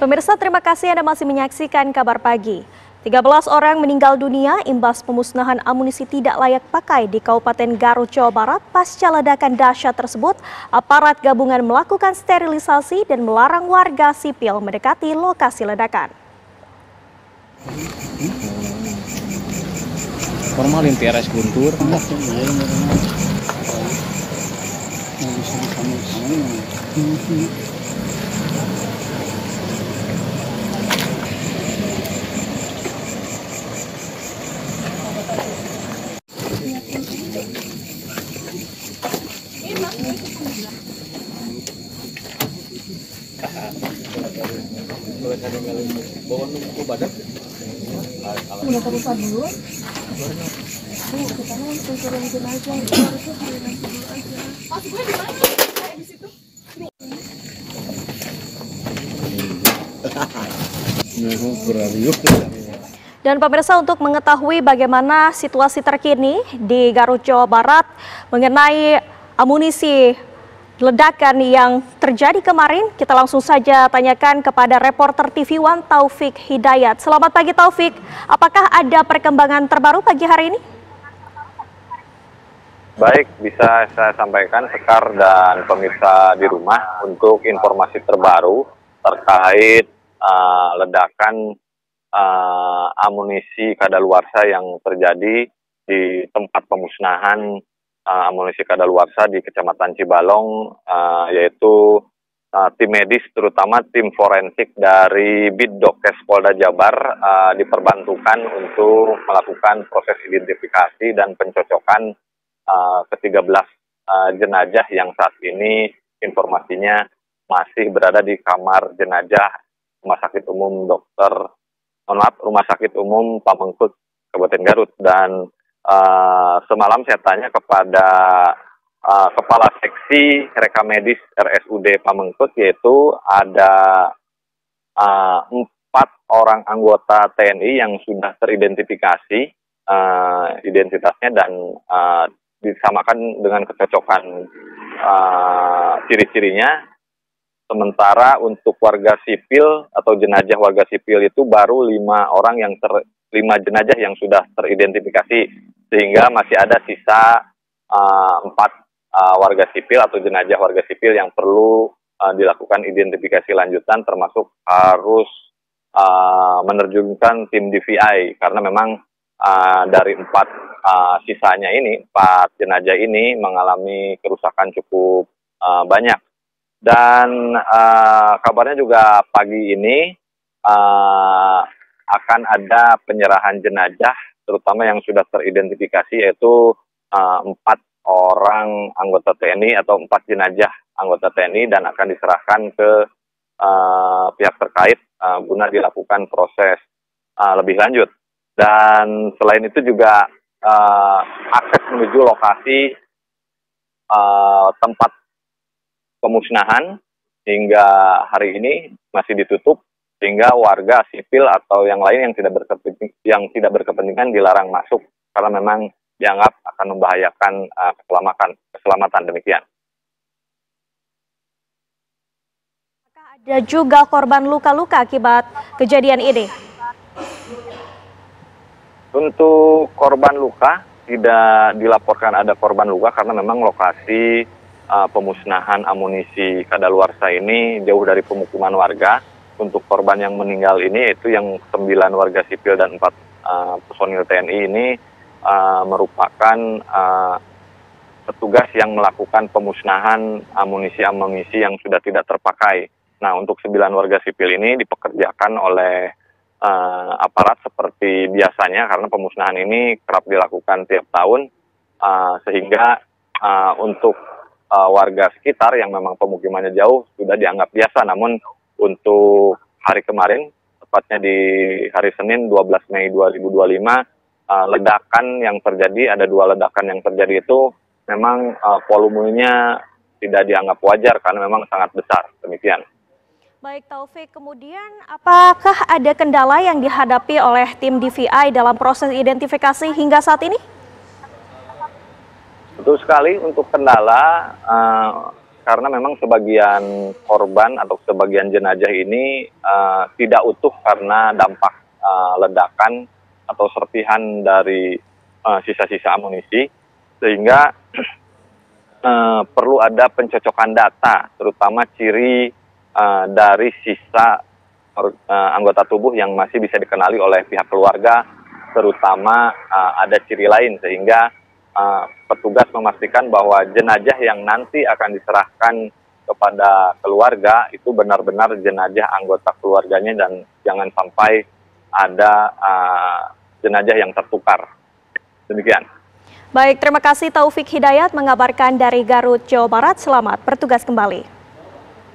Pemirsa, terima kasih Anda masih menyaksikan Kabar Pagi. 13 orang meninggal dunia imbas pemusnahan amunisi tidak layak pakai di Kabupaten Garut, Jawa Barat. Pasca ledakan dahsyat tersebut, aparat gabungan melakukan sterilisasi dan melarang warga sipil mendekati lokasi ledakan. Formalin TRS Guntur. Dan pemirsa, untuk mengetahui bagaimana situasi terkini di Garut, Jawa Barat mengenai amunisi ledakan yang terjadi kemarin, kita langsung saja tanyakan kepada reporter TV One Taufik Hidayat. Selamat pagi Taufik, apakah ada perkembangan terbaru pagi hari ini? Baik, bisa saya sampaikan Sekar dan pemirsa di rumah untuk informasi terbaru terkait ledakan amunisi kadaluarsa yang terjadi di tempat pemusnahan amunisi kadaluarsa di Kecamatan Cibalong, yaitu tim medis terutama tim forensik dari Biddokes Polda Jabar diperbantukan untuk melakukan proses identifikasi dan pencocokan ke-13 jenazah yang saat ini informasinya masih berada di kamar jenazah Rumah Sakit Umum Pamengpeuk Kabupaten Garut. Dan semalam saya tanya kepada Kepala Seksi Reka Medis RSUD Pamengpeuk, yaitu ada 4 orang anggota TNI yang sudah teridentifikasi identitasnya dan disamakan dengan kecocokan ciri-cirinya. Sementara untuk warga sipil atau jenazah warga sipil itu baru 5 jenazah yang sudah teridentifikasi, sehingga masih ada sisa 4 warga sipil atau jenazah warga sipil yang perlu dilakukan identifikasi lanjutan, termasuk harus menerjunkan tim DVI karena memang dari 4 sisanya ini, 4 jenazah ini mengalami kerusakan cukup banyak. Dan kabarnya juga pagi ini akan ada penyerahan jenazah, terutama yang sudah teridentifikasi, yaitu 4 orang anggota TNI atau 4 jenazah anggota TNI, dan akan diserahkan ke pihak terkait guna dilakukan proses lebih lanjut. Dan selain itu juga akses menuju lokasi tempat pemusnahan hingga hari ini masih ditutup, sehingga warga sipil atau yang lain yang tidak berkepentingan dilarang masuk karena memang dianggap akan membahayakan keselamatan. Demikian. Apakah ada juga korban luka-luka akibat kejadian ini? Untuk korban luka, tidak dilaporkan ada korban luka karena memang lokasi pemusnahan amunisi kadaluarsa ini jauh dari pemukiman warga. Untuk korban yang meninggal ini, yaitu yang 9 warga sipil dan 4 personil TNI ini merupakan petugas yang melakukan pemusnahan amunisi yang sudah tidak terpakai. Nah, untuk 9 warga sipil ini dipekerjakan oleh aparat seperti biasanya karena pemusnahan ini kerap dilakukan tiap tahun, sehingga untuk warga sekitar yang memang pemukimannya jauh sudah dianggap biasa. Namun untuk hari kemarin, tepatnya di hari Senin 12 Mei 2025, ledakan yang terjadi, ada 2 ledakan yang terjadi itu memang volumenya tidak dianggap wajar karena memang sangat besar. Demikian. Baik Taufik, kemudian apakah ada kendala yang dihadapi oleh tim DVI dalam proses identifikasi hingga saat ini? Betul sekali, untuk kendala karena memang sebagian korban atau sebagian jenazah ini tidak utuh karena dampak ledakan atau serpihan dari sisa-sisa amunisi, sehingga perlu ada pencocokan data, terutama ciri dari sisa anggota tubuh yang masih bisa dikenali oleh pihak keluarga, terutama ada ciri lain, sehingga petugas memastikan bahwa jenazah yang nanti akan diserahkan kepada keluarga itu benar-benar jenazah anggota keluarganya dan jangan sampai ada jenazah yang tertukar. Demikian. Baik, terima kasih Taufik Hidayat mengabarkan dari Garut, Jawa Barat. Selamat bertugas kembali.